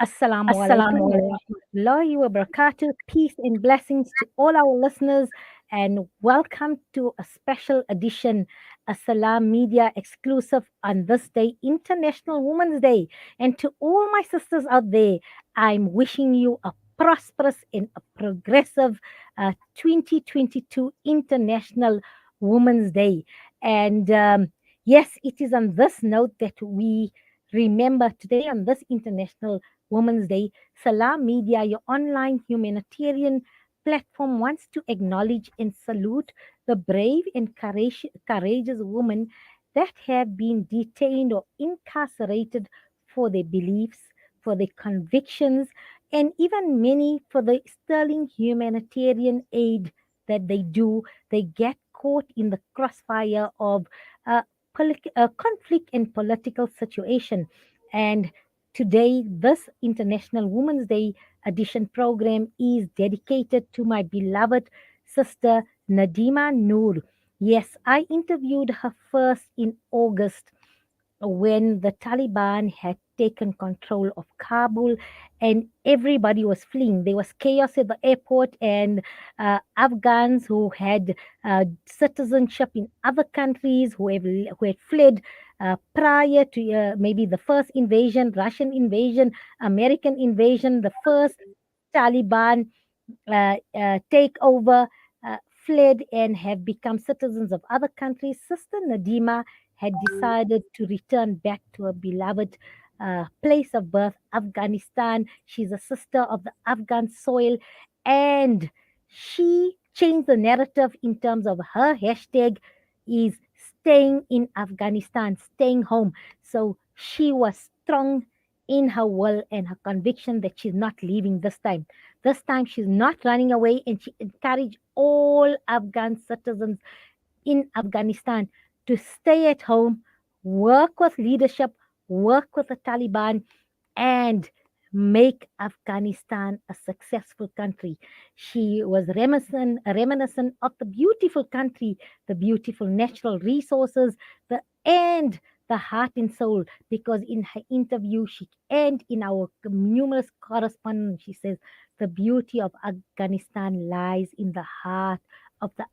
Assalamu alaikum Assalamu wa alaikum. rahmatullahi wa barakatuh. Peace and blessings to all our listeners, and welcome to a special edition, a Salam Media exclusive on this day, International Women's Day. And to all my sisters out there, I'm wishing you a prosperous and a progressive 2022 International Women's Day. And yes, it is on this note that we remember today on this International Women's Day, Salam Media, your online humanitarian platform, wants to acknowledge and salute the brave and courageous women that have been detained or incarcerated for their beliefs, for their convictions, and even many for the sterling humanitarian aid that they do. They get caught in the crossfire of uh, conflict and political situation. And today, this International Women's Day edition program is dedicated to my beloved sister Nadima Noor. Yes, I interviewed her first in August when the Taliban had taken control of Kabul and everybody was fleeing. There was chaos at the airport, and Afghans who had citizenship in other countries who had fled prior to maybe the first invasion, Russian invasion, American invasion, the first Taliban takeover, fled and have become citizens of other countries. Sister Nadima had decided to return back to her beloved place of birth, Afghanistan. She's a sister of the Afghan soil, and she changed the narrative in terms of her hashtag is staying in Afghanistan, staying home. So she was strong in her will and her conviction that she's not leaving this time. This time she's not running away, and she encouraged all Afghan citizens in Afghanistan to stay at home, work with leadership, work with the Taliban, and make Afghanistan a successful country. She was reminiscent of the beautiful country, the beautiful natural resources, and the heart and soul. Because in her interview, she and in our numerous correspondence, she says the beauty of Afghanistan lies in the heart of the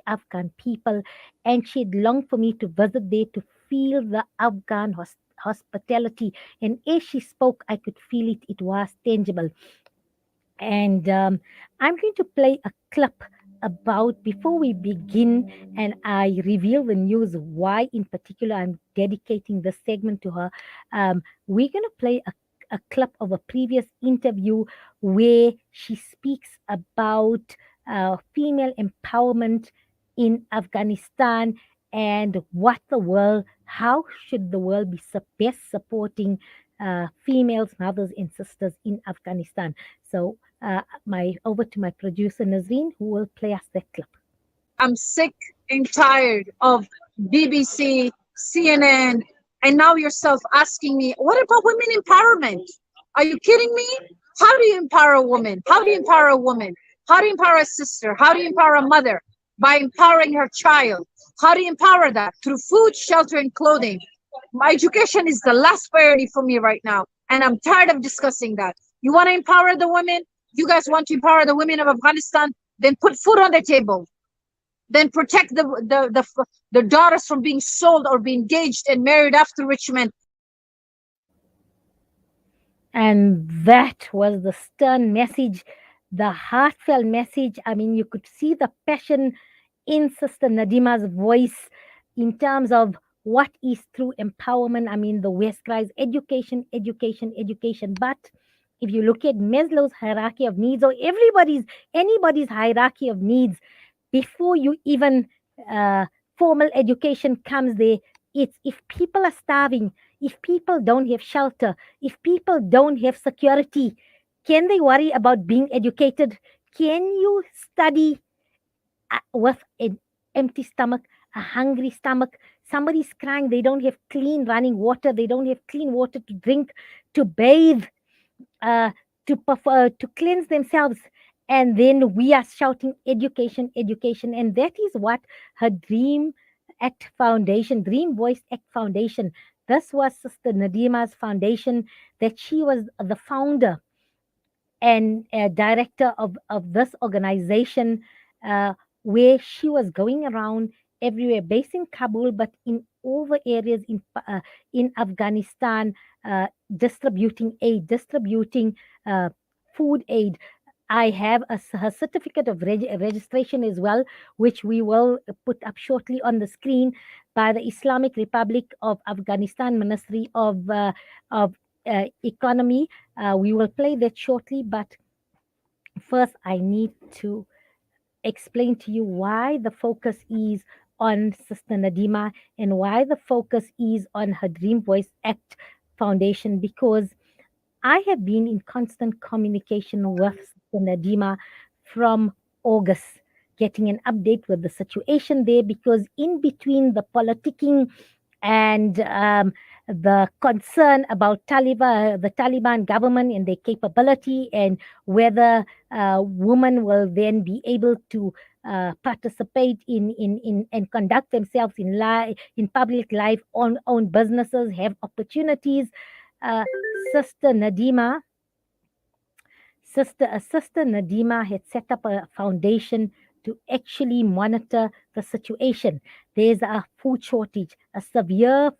Afghan people, and she'd longed for me to visit there to feel the Afghan hospitality. And as she spoke, I could feel it, it was tangible. And I'm going to play a clip about before we begin and I reveal the news why in particular I'm dedicating this segment to her. We're going to play a clip of a previous interview where she speaks about female empowerment in Afghanistan and what the world, how should the world be best supporting females, mothers, and sisters in Afghanistan. So, my over to my producer Nazreen, who will play us that clip. I'm sick and tired of BBC, CNN, and now yourself asking me, what about women empowerment? Are you kidding me? How do you empower a woman? How do you empower a woman? How do you empower a sister? How do you empower a mother? By empowering her child. How do you empower that? Through food, shelter, and clothing. My education is the last priority for me right now, and I'm tired of discussing that. You want to empower the women? You guys want to empower the women of Afghanistan? Then put food on the table, then protect the daughters from being sold or being engaged and married after rich men. And that was the stern message, the heartfelt message. I mean, you could see the passion in Sister Nadima's voice in terms of what is true empowerment. I mean, the West cries education, education, education. But if you look at Maslow's hierarchy of needs or anybody's hierarchy of needs, before you even uh, formal education comes there, it's if people are starving, if people don't have shelter, if people don't have security, can they worry about being educated? Can you study with an empty stomach, a hungry stomach? Somebody's crying, they don't have clean running water, they don't have clean water to drink, to bathe, uh, to cleanse themselves. And then we are shouting education, education. And that is what her Dream Act Foundation, Dream Voice Act Foundation, This was Sister Nadima's foundation, that she was the founder and director of this organization, uh, where she was going around everywhere, based in Kabul, but in all the areas in Afghanistan, distributing aid, distributing uh, food aid. I have her certificate of registration as well, which we will put up shortly on the screen, by the Islamic Republic of Afghanistan Ministry of Economy. We will play that shortly, but first I need to explain to you why the focus is on Sister Nadima and why the focus is on her Dream Voice Act Foundation, because I have been in constant communication with Sister Nadima from August, getting an update with the situation there, because in between the politicking and the concern about the Taliban government and their capability, and whether women will then be able to participate in and conduct themselves in public life, own businesses, have opportunities. Uh, Sister Nadima Sister Nadima had set up a foundation to actually monitor the situation. There's a food shortage, a severe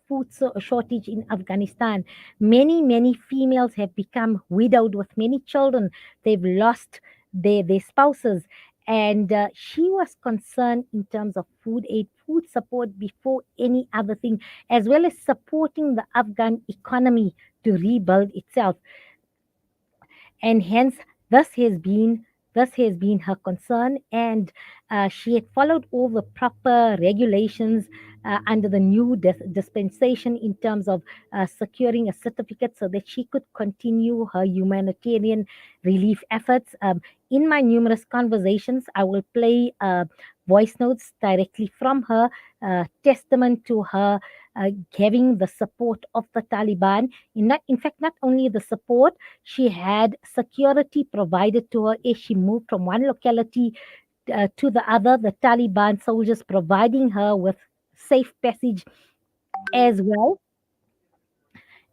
shortage in Afghanistan. Many females have become widowed with many children. They've lost their spouses. And she was concerned in terms of food aid, food support before any other thing, as well as supporting the Afghan economy to rebuild itself. And hence thus has been thus has been her concern. And she had followed all the proper regulations under the new dispensation, in terms of securing a certificate so that she could continue her humanitarian relief efforts. In my numerous conversations, I will play voice notes directly from her, testament to her having the support of the Taliban. In fact, not only the support, she had security provided to her as she moved from one locality to the other, the Taliban soldiers providing her with safe passage as well.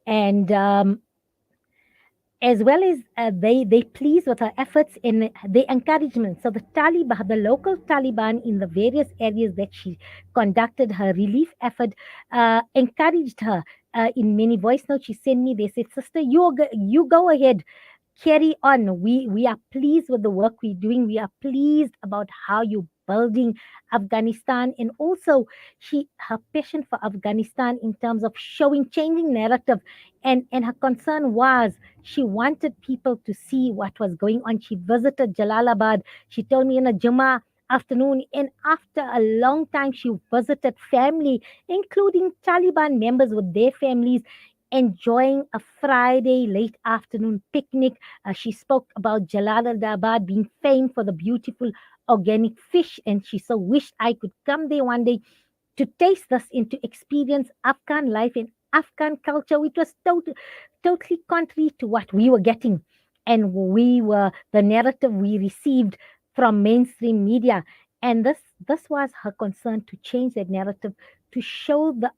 And as well as they pleased with her efforts and the encouragement. So the Taliban, the local Taliban in the various areas that she conducted her relief effort, encouraged her. In many voice notes she sent me, they said, "Sister, you go ahead, carry on. We are pleased with the work we're doing. We are pleased about how you're building Afghanistan." And also her passion for Afghanistan in terms of showing changing narrative, and her concern was she wanted people to see what was going on. She visited Jalalabad. She told me in a Jummah afternoon, and after a long time she visited family, including Taliban members with their families, enjoying a Friday late afternoon picnic. She spoke about Jalalabad being famed for the beautiful organic fish, and she so wished I could come there one day to taste this and to experience Afghan life and Afghan culture, which was totally contrary to what we were getting, and the narrative we received from mainstream media. And this was her concern, to change that narrative, to show the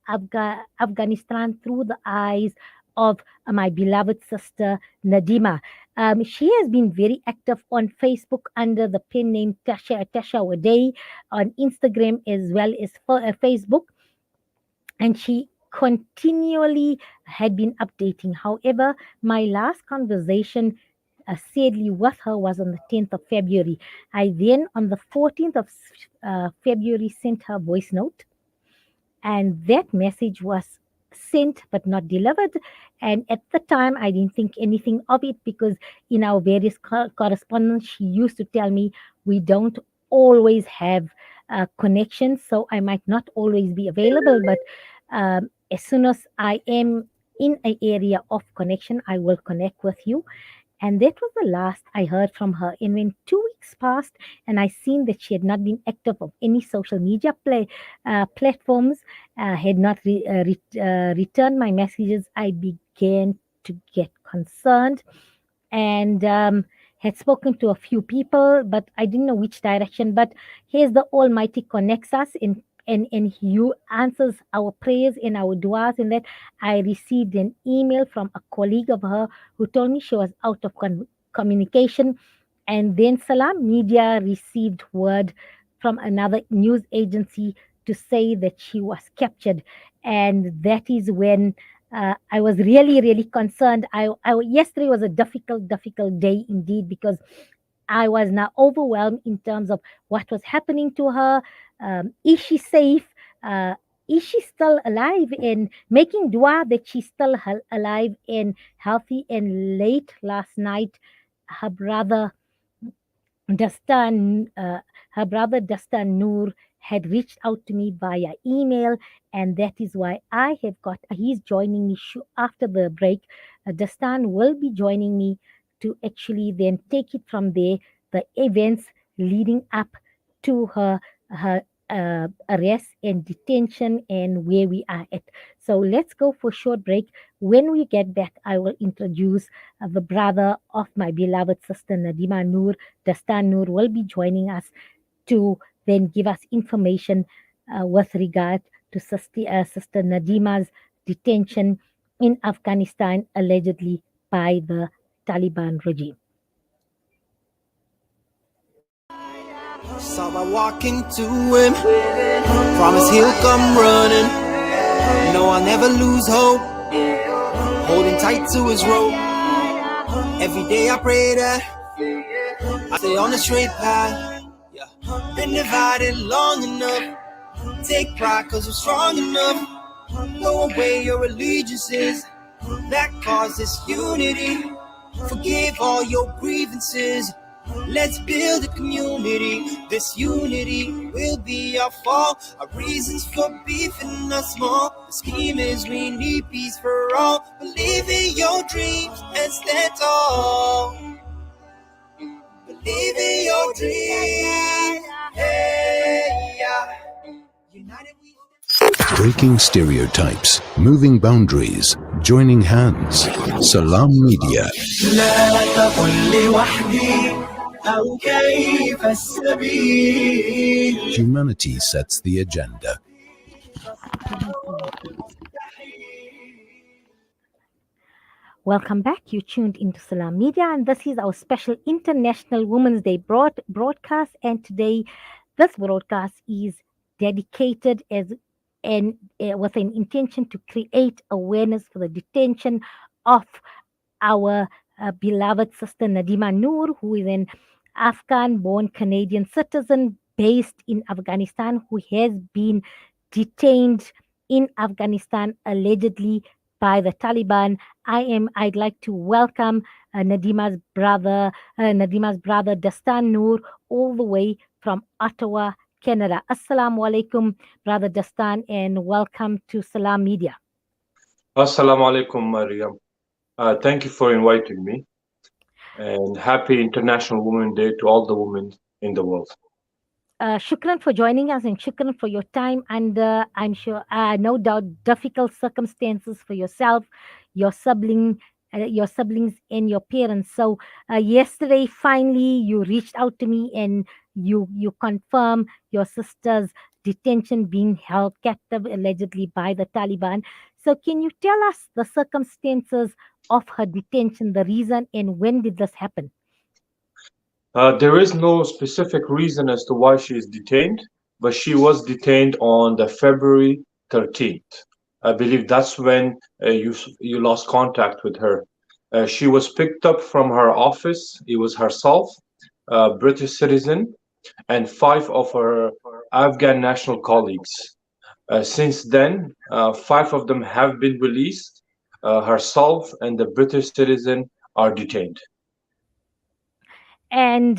Afghanistan through the eyes of my beloved sister Nadima. She has been very active on Facebook under the pen name Tasha Waday, on Instagram as well as for Facebook, and she continually had been updating. However, my last conversation, sadly, with her was on the 10th of February. I then, on the 14th of February, sent her a voice note, and that message was sent but not delivered. And at the time I didn't think anything of it, because in our various correspondence she used to tell me we don't always have connections, so I might not always be available, but as soon as I am in an area of connection, I will connect with you. And that was the last I heard from her. And when 2 weeks passed and I seen that she had not been active of any social media platforms, had not returned my messages, I began to get concerned, and had spoken to a few people, but I didn't know which direction. But here's the Almighty connects us, and you answers our prayers and our duas. And that I received an email from a colleague of her who told me she was out of communication. And then Salam Media received word from another news agency to say that she was captured. And that is when I was really, really concerned. Yesterday was a difficult day indeed, because I was now overwhelmed in terms of what was happening to her. Is she safe? Uh, is she still alive? And making dua that she's still alive and healthy. And late last night, her brother Dastaan, her brother Dastaan Noor had reached out to me via email, and that is why I have got. He's joining me after the break. Dastaan will be joining me to actually then take it from there. The events leading up to her arrest and detention and where we are at. So let's go for a short break. When we get back, I will introduce the brother of my beloved sister Nadima Noor. Dastaan Noor will be joining us to then give us information with regard to Sister Nadima's detention in Afghanistan, allegedly by the Taliban regime. Saw I walk into him, promise he'll come running. No, I'll never lose hope, holding tight to his rope. Every day I pray that I stay on the straight path. Yeah, been divided long enough. Take pride cause I'm strong enough. Throw away your allegiances that cause this unity. Forgive all your grievances. Let's build a community. This unity will be our fall. Our reasons for beefing are small. The scheme is we need peace for all. Believe in your dreams and stand tall. Believe in your dreams. Hey, yeah. United we Breaking stereotypes, moving boundaries, joining hands. Salam Media. لا تقل لي وحدي أو كيف السبيل. Humanity sets the agenda. Welcome back. You tuned into Salam Media, and this is our special International Women's Day broadcast. And today, this broadcast is dedicated with an intention to create awareness for the detention of our beloved sister Nadima Noor, who is an Afghan-born Canadian citizen based in Afghanistan, who has been detained in Afghanistan allegedly by the Taliban. I'd like to welcome Nadima's brother Dastaan Noor, all the way from Ottawa, Canada. Assalamu alaikum, brother Dastaan, and welcome to Salam Media. Assalamu alaikum, Mariam. Thank you for inviting me, and happy International Women's Day to all the women in the world. Shukran for joining us, and shukran for your time. And I'm sure, no doubt, difficult circumstances for yourself, your siblings, and your parents. So yesterday, finally, you reached out to me and you confirm your sister's detention, being held captive allegedly by the Taliban. So can you tell us the circumstances of her detention, the reason, and when did this happen? There is no specific reason as to why she is detained, but she was detained on the February 13th. I believe that's when you lost contact with her. She was picked up from her office. It was herself, a British citizen, and 5 of her Afghan national colleagues. Since then, 5 of them have been released. Herself and the British citizen are detained. And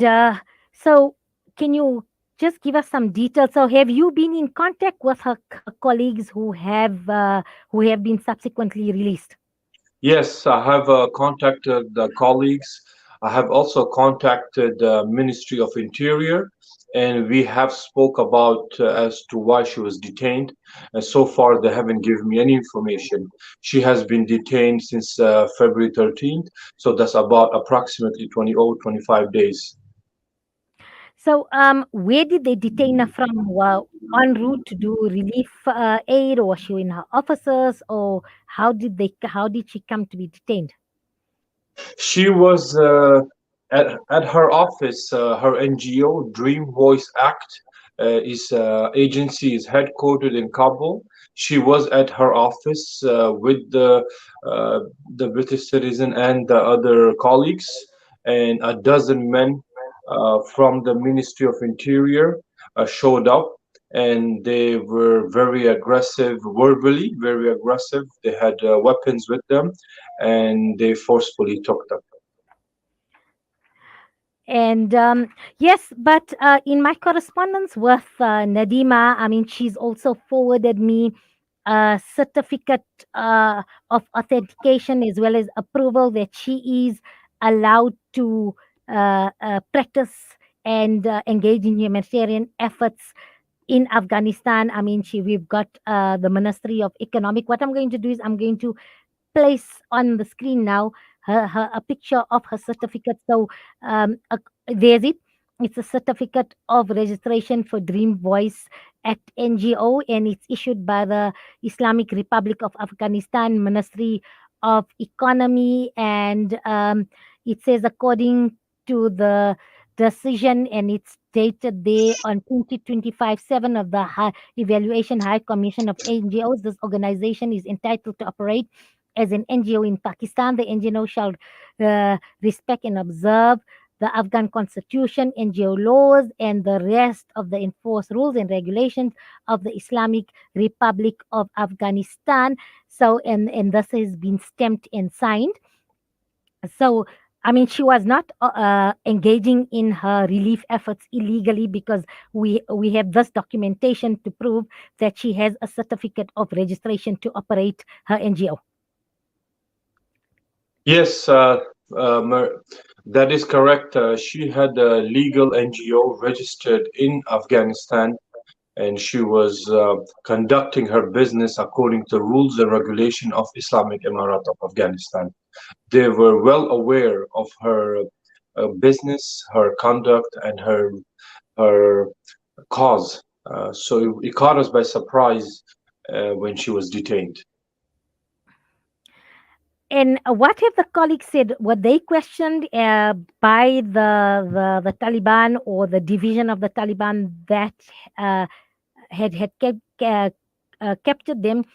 so, can you just give us some details? So, have you been in contact with her colleagues who have been subsequently released? Yes, I have contacted the colleagues. I have also contacted the Ministry of Interior, and we have spoke about as to why she was detained. And so far, they haven't given me any information. She has been detained since February 13th, so that's about approximately 20 or 25 days. So, where did they detain her from? En route to do relief aid, or was she in her offices, or how did she come to be detained? She was at her office, her NGO, Dream Voice Act, is agency is headquartered in Kabul. She was at her office with the British citizen and the other colleagues, and a dozen men from the Ministry of Interior showed up, and they were very aggressive verbally, very aggressive. They had weapons with them, and they forcefully took them. And yes, but in my correspondence with Nadima, I mean, she's also forwarded me a certificate of authentication as well as approval that she is allowed to practice and engage in humanitarian efforts in Afghanistan. I mean, we've got the Ministry of Economic. What I'm going to do is I'm going to place on the screen now a picture of her certificate. So there's it. It's a certificate of registration for Dream Voice Act NGO, and it's issued by the Islamic Republic of Afghanistan Ministry of Economy. And it says, according to the decision, and it's dated there on 2025 7 of the Evaluation High Commission of NGOs, this organization is entitled to operate as an NGO in Pakistan. The NGO shall respect and observe the Afghan constitution, NGO laws, and the rest of the enforced rules and regulations of the Islamic Republic of Afghanistan. So, and this has been stamped and signed. So, I mean, she was not engaging in her relief efforts illegally, because we have this documentation to prove that she has a certificate of registration to operate her NGO. Yes, that is correct. She had a legal NGO registered in Afghanistan, and she was conducting her business according to rules and regulation of Islamic Emirat of Afghanistan. They were well aware of her business, her conduct, and her cause. So it caught us by surprise when she was detained. And what have the colleagues said? Were they questioned by the Taliban or the division of the Taliban that uh, had captured them?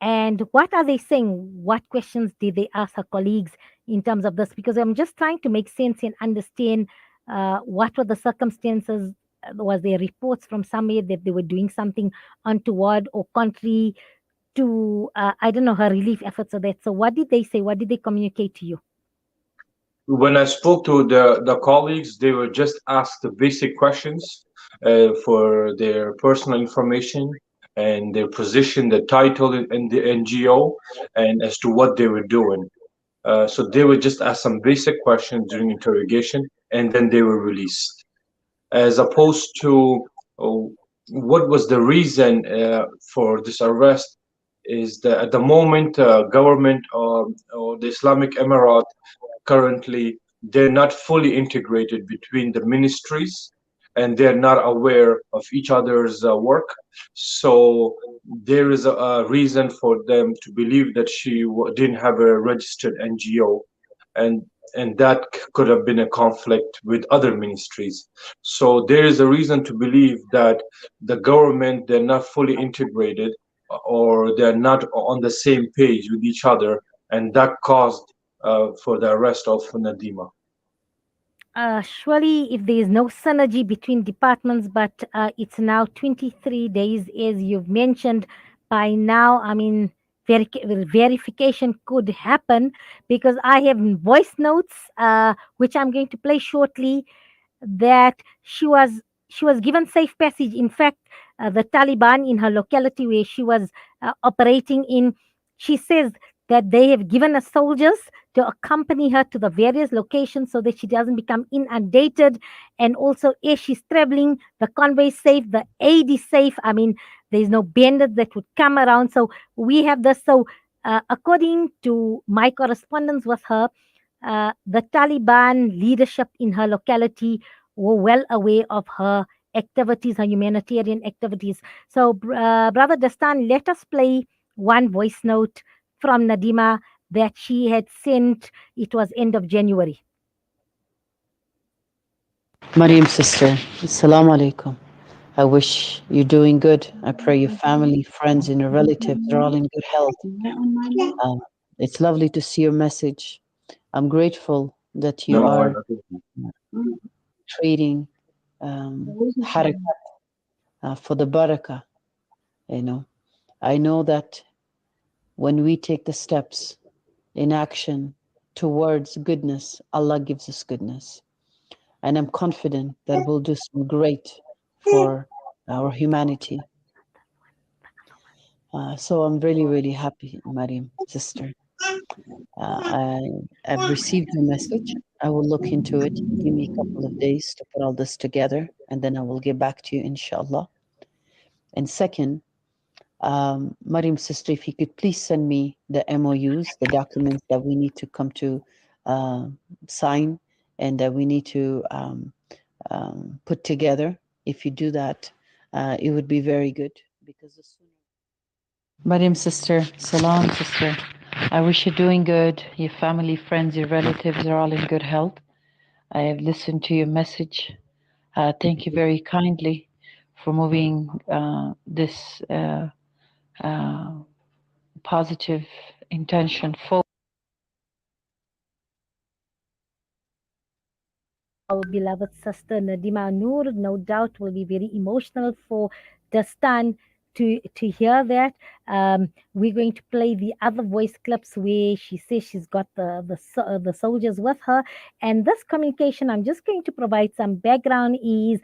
And what are they saying? What questions did they ask her colleagues in terms of this? Because I'm just trying to make sense and understand what were the circumstances. Was there reports from somewhere that they were doing something untoward or contrary to, I don't know, her relief efforts or that? So what did they say? What did they communicate to you? When I spoke to the colleagues, they were just asked the basic questions for their personal information and their position, the title in the NGO, and as to what they were doing. So they were just asked some basic questions during interrogation, and then they were released. As opposed to what was the reason for this arrest, is that at the moment, government or the Islamic Emirat currently, they're not fully integrated between the ministries, and they're not aware of each other's work. So there is a reason for them to believe that she didn't have a registered NGO, and that could have been a conflict with other ministries. So there is a reason to believe that the government, they're not fully integrated, or they're not on the same page with each other, and that caused for the arrest of Nadima. Surely, if there is no synergy between departments, but it's now 23 days, as you've mentioned, by now, I mean, verification could happen, because I have voice notes, which I'm going to play shortly, that she was given safe passage. In fact, the Taliban in her locality where she was operating in, she says that they have given her soldiers to accompany her to the various locations so that she doesn't become inundated. And also, as she's traveling, the convoy is safe, the aid is safe. I mean, there's no bandits that would come around. So we have this. So, according to my correspondence with her, the Taliban leadership in her locality were well aware of her activities, her humanitarian activities. So, Brother Dastan, let us play one voice note from Nadima that she had sent. It was end of January. Mariam sister, Assalamu alaikum. I wish you're doing good. I pray your family, friends, and your relatives are all in good health. Uh, it's lovely to see your message. I'm grateful that you No, are trading harakat for the barakah. You know, I know that when we take the steps in action towards goodness, Allah gives us goodness. And I'm confident that we'll do some great for our humanity. So I'm really, really happy, Mariam, sister. I've received your message. I will look into it. Give me a couple of days to put all this together, and then I will get back to you, inshallah. And second, Mariam, sister, if you could please send me the MOUs, the documents that we need to come to uh, sign and that we need to put together. If you do that, it would be very good because the sooner. Mariam, sister, salam, sister. I wish you're doing good. Your family, friends, your relatives are all in good health. I have listened to your message. Thank you very kindly for moving this uh, positive intention forward. Our beloved sister Nadima Noor, no doubt, will be very emotional for Dastan to hear that. We're going to play the other voice clips where she says she's got the soldiers with her. And this communication, I'm just going to provide some background, is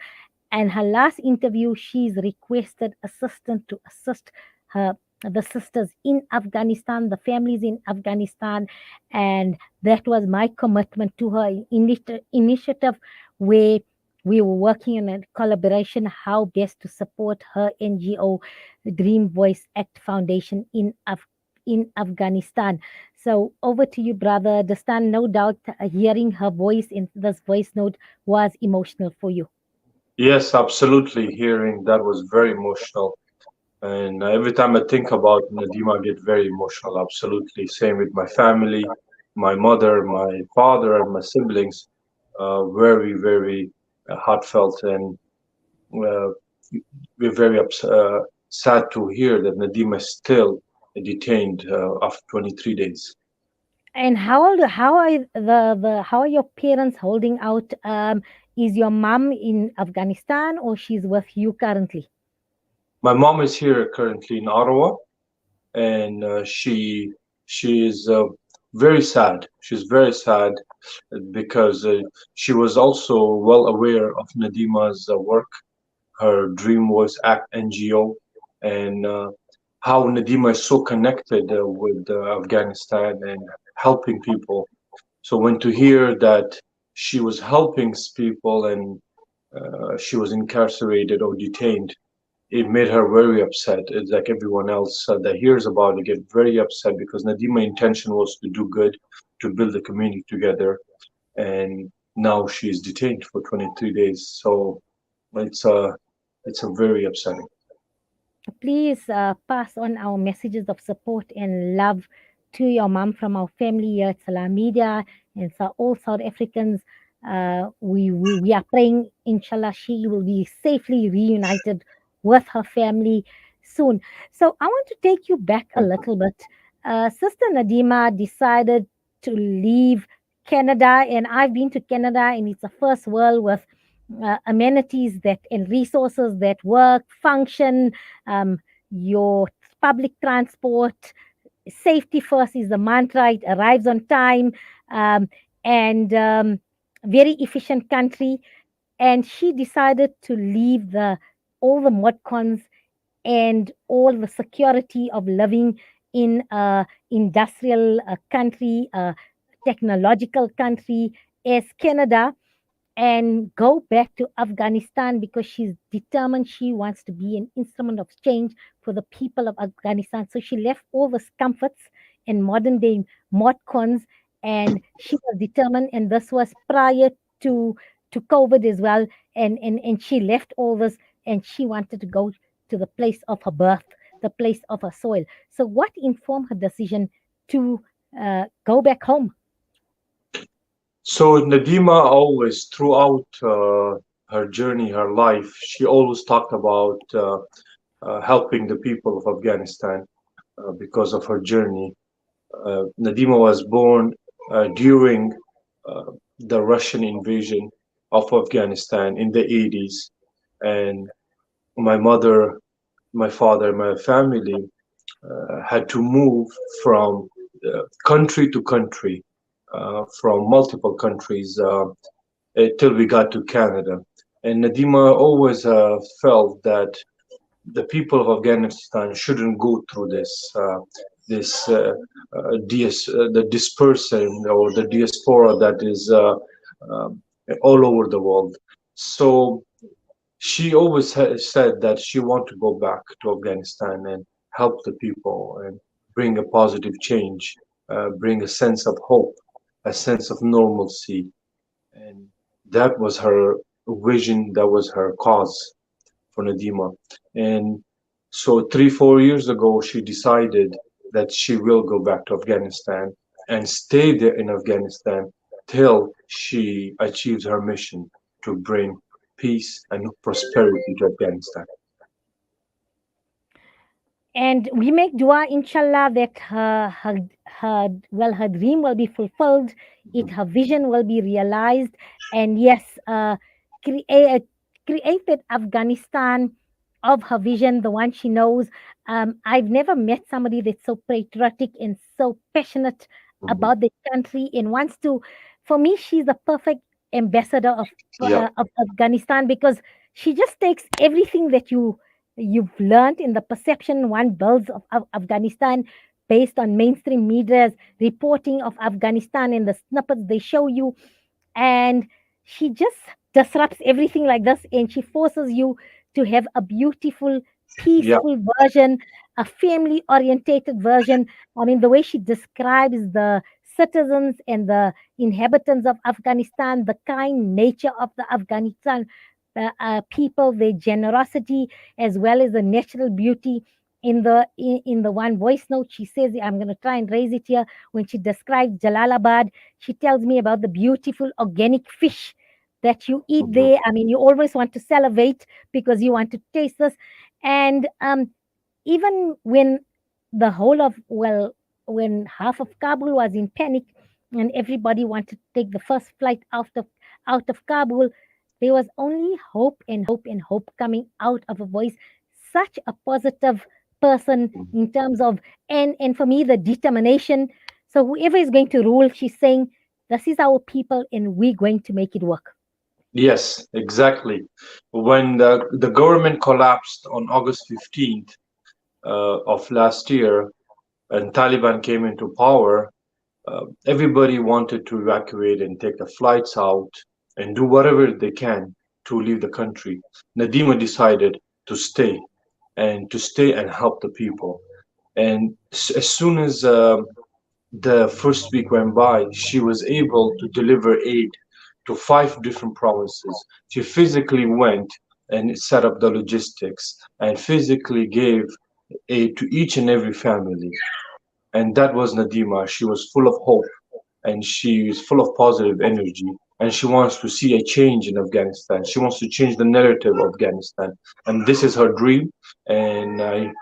and her last interview, she's requested assistance to assist her the sisters in Afghanistan, the families in Afghanistan, and that was my commitment to her initiative, where we were working in a collaboration how best to support her NGO, Dream Voice Act Foundation in Afghanistan. So over to you, brother Dastan. No doubt, hearing her voice in this voice note was emotional for you. yes, absolutely. Hearing that was very emotional. And every time I think about Nadima, I get very emotional. Absolutely. Same with my family, my mother, my father, and my siblings. Very, very heartfelt. And uh, we're very sad to hear that Nadima is still detained after 23 days. And how are your parents holding out? Is your mom in Afghanistan or she's with you currently? My mom is here currently in Ottawa, and she is very sad. She's very sad because she was also well aware of Nadima's work, her Dream Voice Act NGO, and how Nadima is so connected with Afghanistan and helping people. So when to hear that she was helping people and she was incarcerated or detained, it made her very upset. It's like everyone else that hears about it get very upset because Nadima's intention was to do good, to build the community together, and now she's detained for 23 days. So it's a it's a very upsetting. Please pass on our messages of support and love to your mom from our family here at Salam Media and so all South Africans. We are praying, inshallah, she will be safely reunited with her family soon. So I want to take you back a little bit. Sister Nadima decided to leave Canada, and I've been to Canada, and it's a first world with amenities that and resources that work, function, your public transport. Safety first is the mantra. It arrives on time, um, and very efficient country. And she decided to leave the all the mod cons and all the security of living in a industrial country, a technological country as Canada, and go back to Afghanistan because she's determined she wants to be an instrument of change for the people of Afghanistan. So she left all the comforts and modern day mod cons, and she was determined. And this was prior to to COVID as well, and she left all this, and she wanted to go to the place of her birth, the place of her soil. So, what informed her decision to go back home? So Nadima always, throughout her journey, her life, she always talked about helping the people of Afghanistan because of her journey. Nadima was born during uh, the Russian invasion of Afghanistan in the 80s, and my mother, my father, my family had to move from country to country, from multiple countries till we got to Canada. And Nadima always felt that the people of Afghanistan shouldn't go through the dispersion or the diaspora that is um, all over the world. So she always said that she wanted to go back to Afghanistan and help the people and bring a positive change, bring a sense of hope, a sense of normalcy, and that was her vision, that was her cause for Nadima. And so 3, 4 years ago, she decided that she will go back to Afghanistan and stay there in Afghanistan till she achieves her mission to bring peace and prosperity to Afghanistan. And we make dua, inshallah, that her dream will be fulfilled, her vision will be realized, and yes, create that Afghanistan of her vision, the one she knows. I've never met somebody that's so patriotic and so passionate Mhm. about the country and wants to. For me, she's the perfect ambassador Yeah, of Afghanistan, because she just takes everything that you've learned in the perception one builds of Afghanistan based on mainstream media's reporting of Afghanistan and the snippets they show you. And she just disrupts everything like this, and she forces you to have a beautiful, yeah, peaceful version, a family orientated version. I mean, the way she describes the citizens and the inhabitants of Afghanistan, the kind nature of the Afghanistan people, their generosity, as well as the natural beauty. In the one voice note, she says, I'm going to try and raise it here. When she describes Jalalabad, she tells me about the beautiful organic fish that you eat mhm, there. I mean, you always want to salivate because you want to taste this. And even when the whole of, well, when half of Kabul was in panic and everybody wanted to take the first flight out of Kabul, there was only hope and hope coming out of a voice. Such a positive person mhm. in terms of, and for me, the determination. So whoever is going to rule, she's saying, this is our people and we're going to make it work. Yes, exactly. When the government collapsed on August 15th of last year and Taliban came into power, everybody wanted to evacuate and take the flights out and do whatever they can to leave the country. Nadima decided to stay and help the people. And as soon as the first week went by, she was able to deliver aid to 5 different provinces. She physically went and set up the logistics and physically gave aid to each and every family. And that was Nadima. She was full of hope and she is full of positive energy. And she wants to see a change in Afghanistan. She wants to change the narrative of Afghanistan. And this is her dream. And I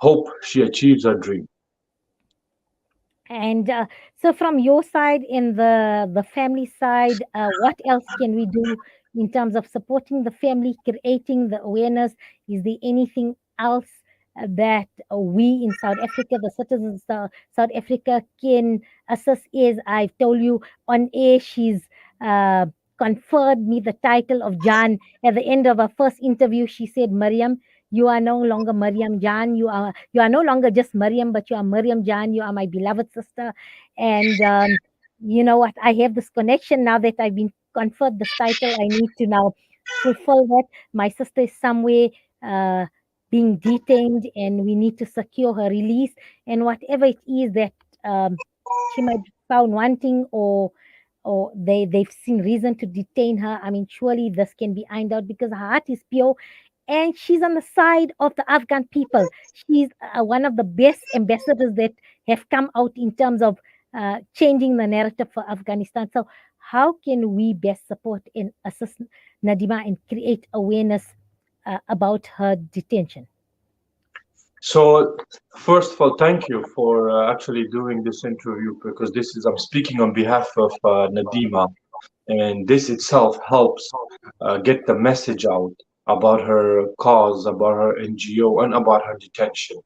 hope she achieves her dream. And so, from your side, in the family side, what else can we do in terms of supporting the family, creating the awareness? Is there anything else that we in South Africa, the citizens of South Africa, can assist? Is, I've told you on air, she's uh, conferred me the title of Jan. At the end of our first interview, she said, Mariam, you are no longer Mariam Jan. You are no longer just Mariam, but you are Mariam Jan. You are my beloved sister. And you know what? I have this connection now that I've been conferred this title. I need to now fulfill that. My sister is somewhere uh, being detained, and we need to secure her release. And whatever it is that she might be found wanting, or they've seen reason to detain her. I mean, surely this can be ironed out because her heart is pure, and she's on the side of the Afghan people. She's one of the best ambassadors that have come out in terms of changing the narrative for Afghanistan. So, how can we best support and assist Nadima and create awareness about her detention? So, first of all, thank you for actually doing this interview, because this is, I'm speaking on behalf of Nadima, and this itself helps get the message out about her cause, about her NGO, and about her detention.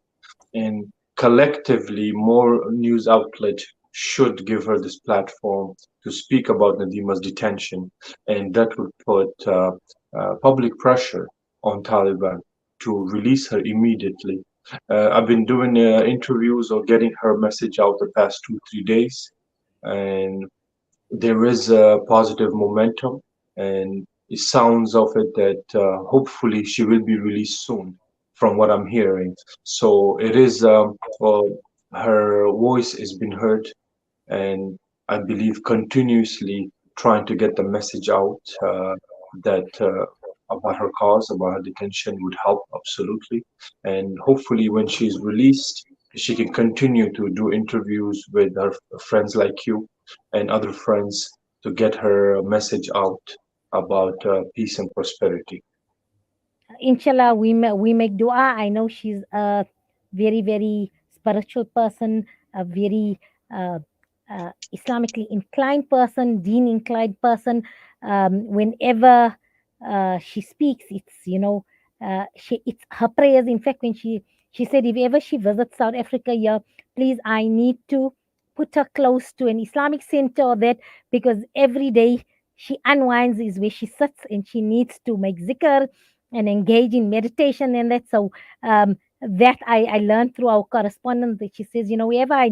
And collectively, more news outlets should give her this platform to speak about Nadima's detention, and that would put public pressure on Taliban to release her immediately. I've been doing interviews or getting her message out the past 2, 3 days, and there is a positive momentum, and it sounds of it that hopefully she will be released soon, from what I'm hearing. So it is, well, her voice has been heard, and I believe continuously trying to get the message out that about her cause, about her detention would help absolutely. And hopefully, when she's released, she can continue to do interviews with her friends like you and other friends to get her message out about peace and prosperity. Inshallah, we make dua. I know she's a very spiritual person, a very Islamically inclined person, deen inclined person. Whenever she speaks, it's it's her prayers. In fact, when she said if ever she visits South Africa, yeah, please, I need to put her close to an Islamic center or that, because every day she unwinds is where she sits and she needs to make zikr and engage in meditation and that. So that I learned through our correspondence, that she says, wherever I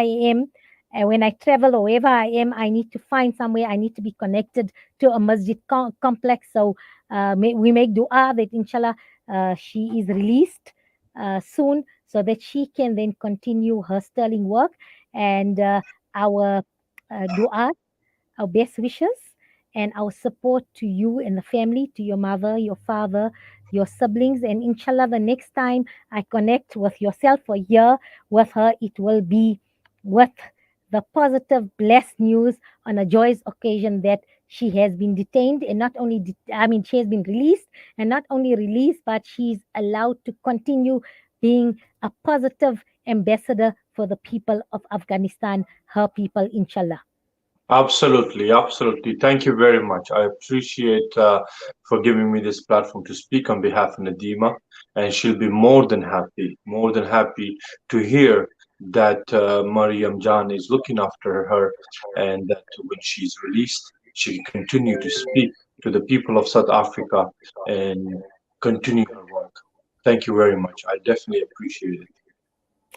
am, when I travel or wherever I am, I need to find somewhere, I need to be connected to a masjid complex. So we make dua that inshallah she is released soon, so that she can then continue her sterling work. And our dua, our best wishes, and our support to you and the family, to your mother, your father, your siblings. And inshallah, the next time I connect with yourself or hear with her, it will be with the positive, blessed news on a joyous occasion that she has been detained, and not only, she has been released, and not only released, but she's allowed to continue being a positive ambassador for the people of Afghanistan, her people, inshallah. Absolutely, absolutely. Thank you very much. I appreciate for giving me this platform to speak on behalf of Nadima, and she'll be more than happy to hear that Mariam Jan is looking after her, and that when she's released, she can continue to speak to the people of South Africa and continue her work. Thank you very much. I definitely appreciate it.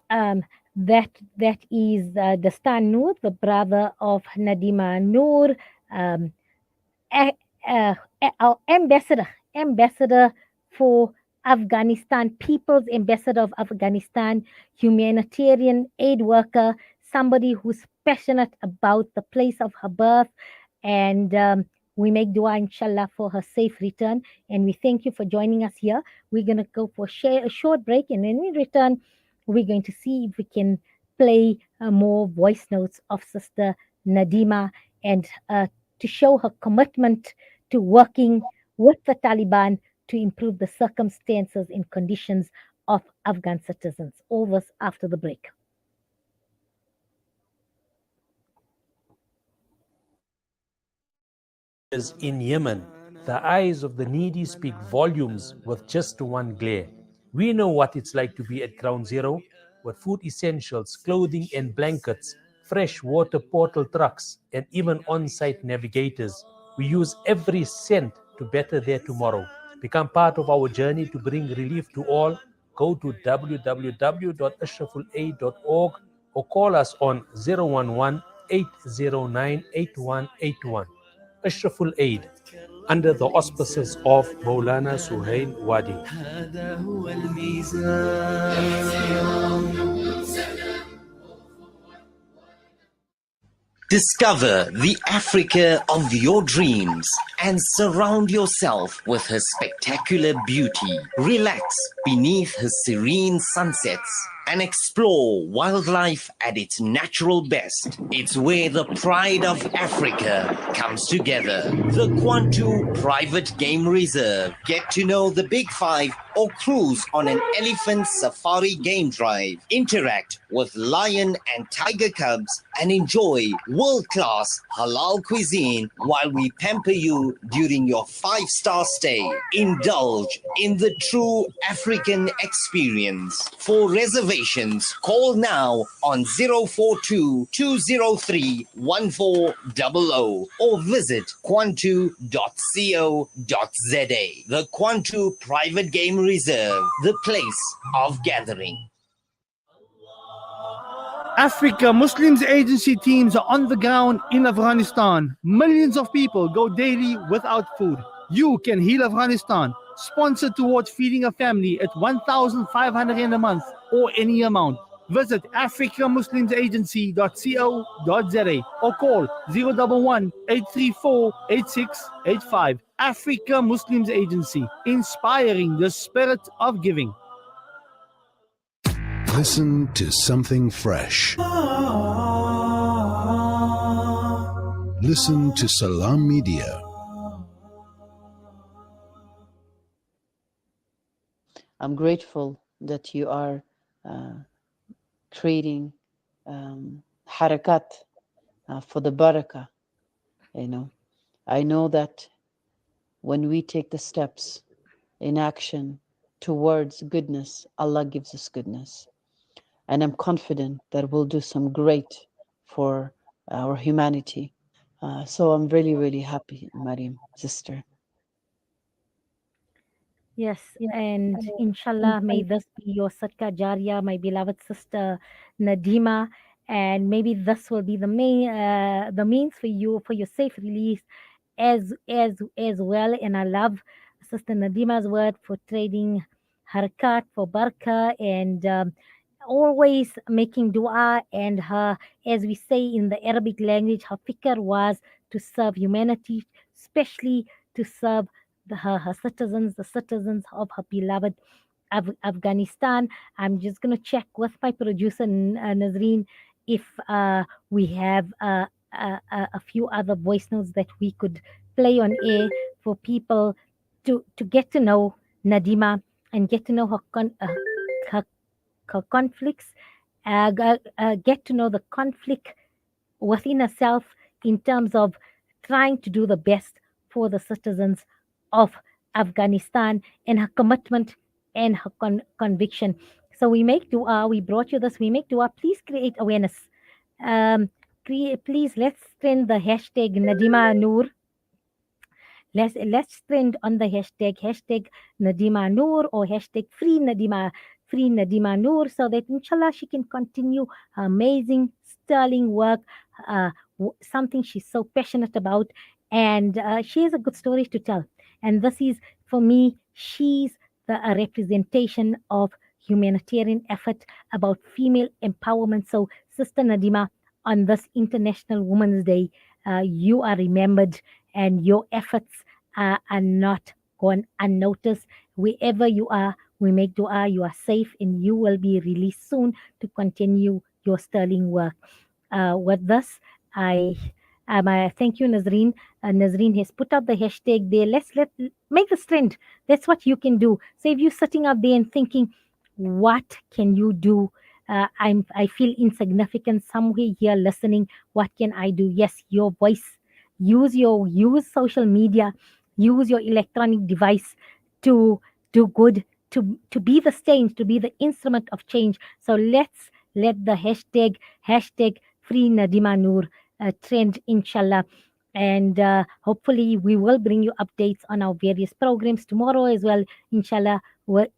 Um, that is Dastaan Noor, the brother of Nadima Noor, um, a- our ambassador for Afghanistan, people's ambassador of Afghanistan, humanitarian aid worker, somebody who's passionate about the place of her birth. And we make dua, inshallah, for her safe return. And we thank you for joining us here. We're going to go for a short break, and then in return, we're going to see if we can play more voice notes of Sister Nadima, and to show her commitment to working with the Taliban to improve the circumstances and conditions of Afghan citizens. All this after the break. In Yemen, the eyes of the needy speak volumes with just one glare. We know what it's like to be at ground zero, with food essentials, clothing and blankets, fresh water portal trucks, and even on-site navigators. We use every cent to better their tomorrow. Become part of our journey to bring relief to all. Go to www.ashrafulaid.org or call us on 011 809 8181. Ashraful Aid, under the auspices of Maulana Suhail Wadi. Discover the Africa of your dreams and surround yourself with her spectacular beauty. Relax beneath her serene sunsets and explore wildlife at its natural best. It's where the pride of Africa comes together. The Kwantu Private Game Reserve. Get to know the Big Five or cruise on an elephant safari game drive. Interact with lion and tiger cubs and enjoy world-class halal cuisine while we pamper you during your 5-star stay. Indulge in the true African experience. For reservations, call now on 042 203 1400 or visit kwantu.co.za. The Kwantu Private Game Reserve, the place of gathering. Africa Muslims Agency teams are on the ground in Afghanistan. Millions of people go daily without food. You can heal Afghanistan. Sponsor towards feeding a family at 1,500 Rand a month or any amount. Visit africamuslimsagency.co.za or call 011 834 8685. Africa Muslims Agency, inspiring the spirit of giving. Listen to something fresh. Listen to Salam Media. I'm grateful that you are creating harakat for the barakah. I know that when we take the steps in action towards goodness, Allah gives us goodness. And I'm confident that we'll do some great for our humanity. So I'm really, really happy, Mariam, sister. Yes, and inshallah, may this be your sadka jariyah, my beloved sister Nadima, and maybe this will be the means for you for your safe release as well. And I love Sister Nadima's word for trading harakat for barakah and always making dua. And her, as we say in the Arabic language, her fikr was to serve humanity, especially to serve her citizens, the citizens of her beloved Afghanistan. I'm just going to check with my producer, Nazreen, if we have a few other voice notes that we could play on air for people to get to know Nadima and get to know her conflicts, get to know the conflict within herself in terms of trying to do the best for the citizens of Afghanistan and her commitment and her conviction. So we make dua. We brought you this. We make dua. Please create awareness. Please let's trend the hashtag Nadima Noor. Let's trend on the hashtag Nadima Noor or hashtag free Nadima Noor, so that inshallah she can continue her amazing sterling work, something she's so passionate about, and she has a good story to tell. And this is, for me, she's a representation of humanitarian effort about female empowerment. So, Sister Nadima, on this International Women's Day, you are remembered and your efforts are not gone unnoticed. Wherever you are, we make dua, you are safe and you will be released soon to continue your sterling work. With this, I thank you, Nazreen. Nazreen has put up the hashtag there. Let's make this trend. That's what you can do. So if you're sitting out there and thinking, what can you do? I feel insignificant somewhere here listening. What can I do? Yes, your voice. Use social media. Use your electronic device to do good. To be the change. To be the instrument of change. So let's let the hashtag free Nadima Noor trend, inshallah. And hopefully we will bring you updates on our various programs tomorrow as well, inshallah,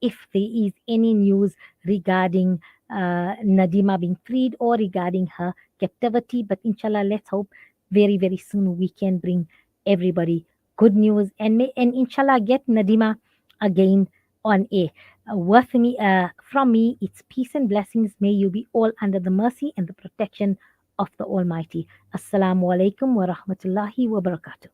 if there is any news regarding Nadima being freed or regarding her captivity. But inshallah, let's hope very, very soon we can bring everybody good news and inshallah get Nadima again on air. From me, it's peace and blessings. May you be all under the mercy and the protection of the Almighty. Assalamu alaikum wa rahmatullahi wa barakatuh.